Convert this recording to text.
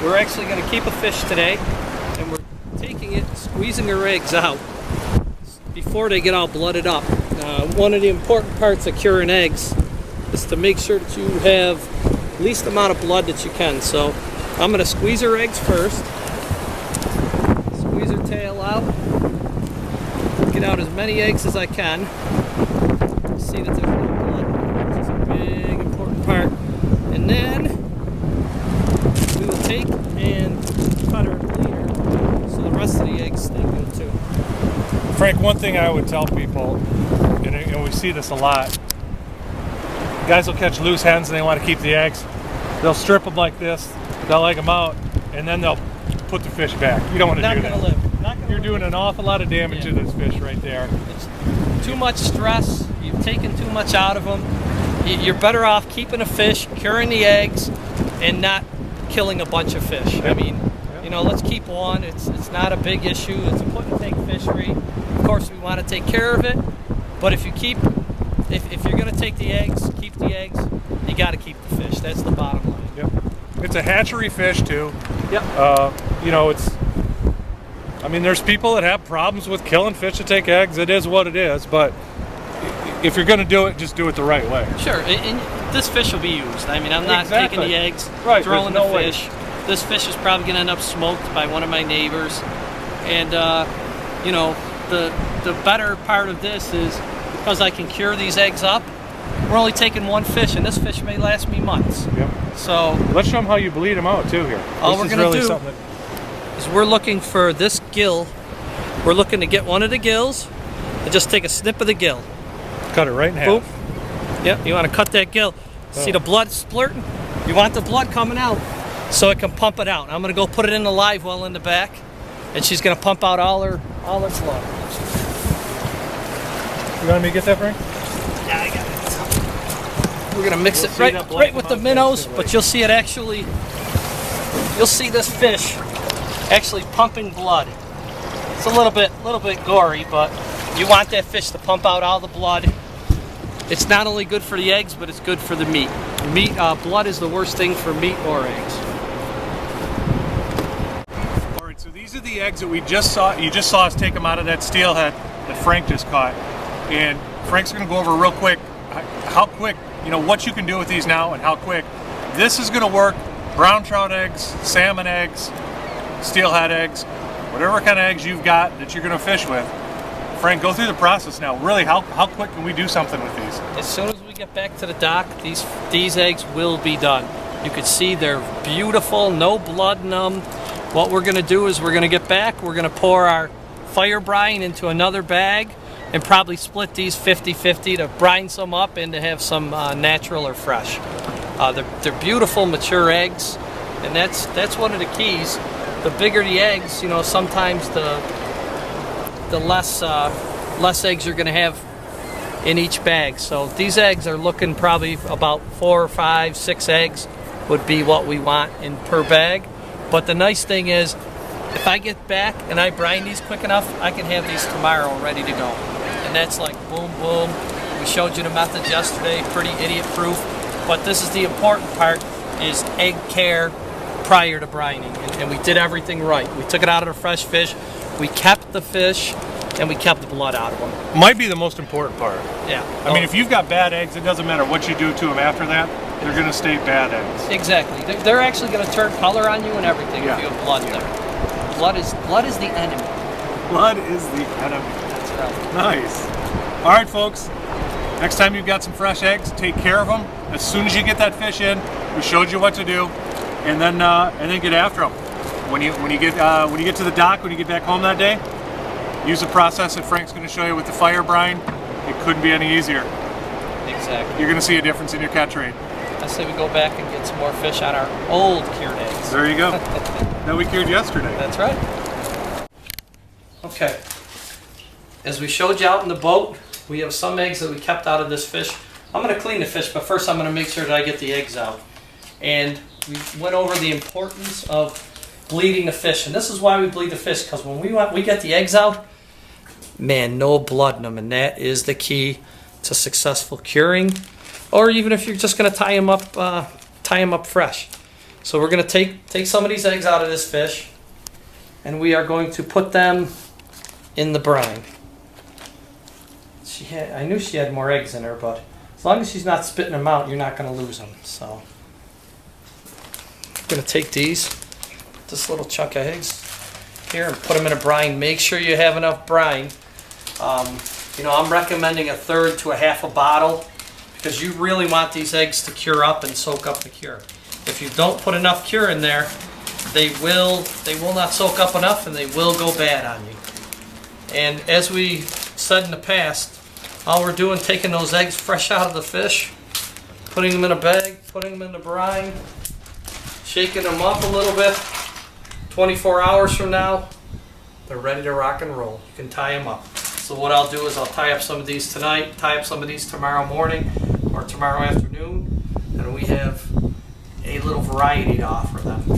we're actually going to keep a fish today, and we're taking it, squeezing her eggs out before they get all blooded up. One of the important parts of curing eggs is to make sure that you have the least amount of blood that you can. So I'm going to squeeze her eggs first, squeeze her tail out, get out as many eggs as I can. See that there's no blood, which is a big important part. And then we will take and cut her and bleed her so the rest of the eggs stay good too. Frank, one thing I would tell people, and we see this a lot, guys will catch loose hens and they want to keep the eggs. They'll strip them like this, they'll leg them out, and then they'll put the fish back. You don't want to do that. Not going to live. You're doing an awful lot of damage to this fish right there. It's too much stress. You've taken too much out of them. You're better off keeping a fish, curing the eggs, and not killing a bunch of fish. Yep. I mean, you know, let's keep one. It's not a big issue. It's a put and take fishery. Of course, we want to take care of it, but if you keep, if you're going to take the eggs, keep the eggs. You got to keep the fish. That's the bottom line. Yep. It's a hatchery fish too. Yep. You know, I mean, there's people that have problems with killing fish to take eggs. It is what it is, but if you're going to do it, just do it the right way. Sure, and this fish will be used. I mean, I'm not taking the eggs, right, throwing no the fish. way. This fish is probably going to end up smoked by one of my neighbors. And, you know, the better part of this is because I can cure these eggs up, we're only taking one fish, and this fish may last me months. Yep. So let's show them how you bleed them out too here. All we're going to do is we're looking for this gill. We're looking to get one of the gills and just take a snip of the gill. Cut it right in half. Boop. Yep, you want to cut that gill. See the blood splurting? You want the blood coming out so it can pump it out. I'm going to go put it in the live well in the back, and she's going to pump out all her blood. You want me to get that, Frank? Yeah, I got it. We're going to mix it right with the minnows, but you'll see it actually, you'll see this fish actually pumping blood. It's a little bit gory, but you want that fish to pump out all the blood. It's not only good for the eggs, but it's good for the meat. Blood is the worst thing for meat or eggs. All right, so these are the eggs that we just saw. You just saw us take them out of that steelhead that Frank just caught. And Frank's going to go over real quick how quick, you know, what you can do with these now and how quick. This is going to work. Brown trout eggs, salmon eggs, steelhead eggs, whatever kind of eggs you've got that you're going to fish with. Frank, go through the process now. Really, how quick can we do something with these? As soon as we get back to the dock, these eggs will be done. You can see they're beautiful, no blood in them. What we're going to do is we're going to get back, we're going to pour our fire brine into another bag and probably split these 50-50 to brine some up and to have some natural or fresh. They're beautiful, mature eggs, and that's one of the keys. The bigger the eggs, you know, sometimes the less eggs you're going to have in each bag. So these eggs are looking probably about 4 or 5, 6 eggs would be what we want in per bag. But the nice thing is, if I get back and I brine these quick enough, I can have these tomorrow ready to go. And that's like boom, boom. We showed you the method yesterday, pretty idiot proof. But this is the important part, is egg care prior to brining. And we did everything right. We took it out of the fresh fish, we kept the fish, and we kept the blood out of them. Might be the most important part. Yeah. I mean, if you've got bad eggs, it doesn't matter what you do to them after that. They're going to stay bad eggs. Exactly. They're actually going to turn color on you and everything if you have blood there. Blood is the enemy. Blood is the enemy. That's right. Nice. All right, folks. Next time you've got some fresh eggs, take care of them. As soon as you get that fish in, we showed you what to do, and then get after them. When you get to the dock, when you get back home that day, use the process that Frank's going to show you with the fire brine. It couldn't be any easier. Exactly. You're going to see a difference in your catch rate. I say we go back and get some more fish on our old cured eggs. There you go. That we cured yesterday. That's right. Okay. As we showed you out in the boat, we have some eggs that we kept out of this fish. I'm going to clean the fish, but first I'm going to make sure that I get the eggs out. And we went over the importance of bleeding the fish. And this is why we bleed the fish, because when we get the eggs out, man, no blood in them. And that is the key to successful curing. Or even if you're just going to tie them up fresh. So we're going to take some of these eggs out of this fish, and we are going to put them in the brine. I knew she had more eggs in her, but as long as she's not spitting them out, you're not going to lose them. So I'm going to take this little chunk of eggs here and put them in a brine. Make sure you have enough brine. You know, I'm recommending 1/3 to 1/2 a bottle because you really want these eggs to cure up and soak up the cure. If you don't put enough cure in there, they will not soak up enough and they will go bad on you. And as we said in the past, all we're doing, taking those eggs fresh out of the fish, putting them in a bag, putting them in the brine, shaking them up a little bit. 24 hours from now, they're ready to rock and roll. You can tie them up. So what I'll do is I'll tie up some of these tonight, tie up some of these tomorrow morning or tomorrow afternoon, and we have a little variety to offer them.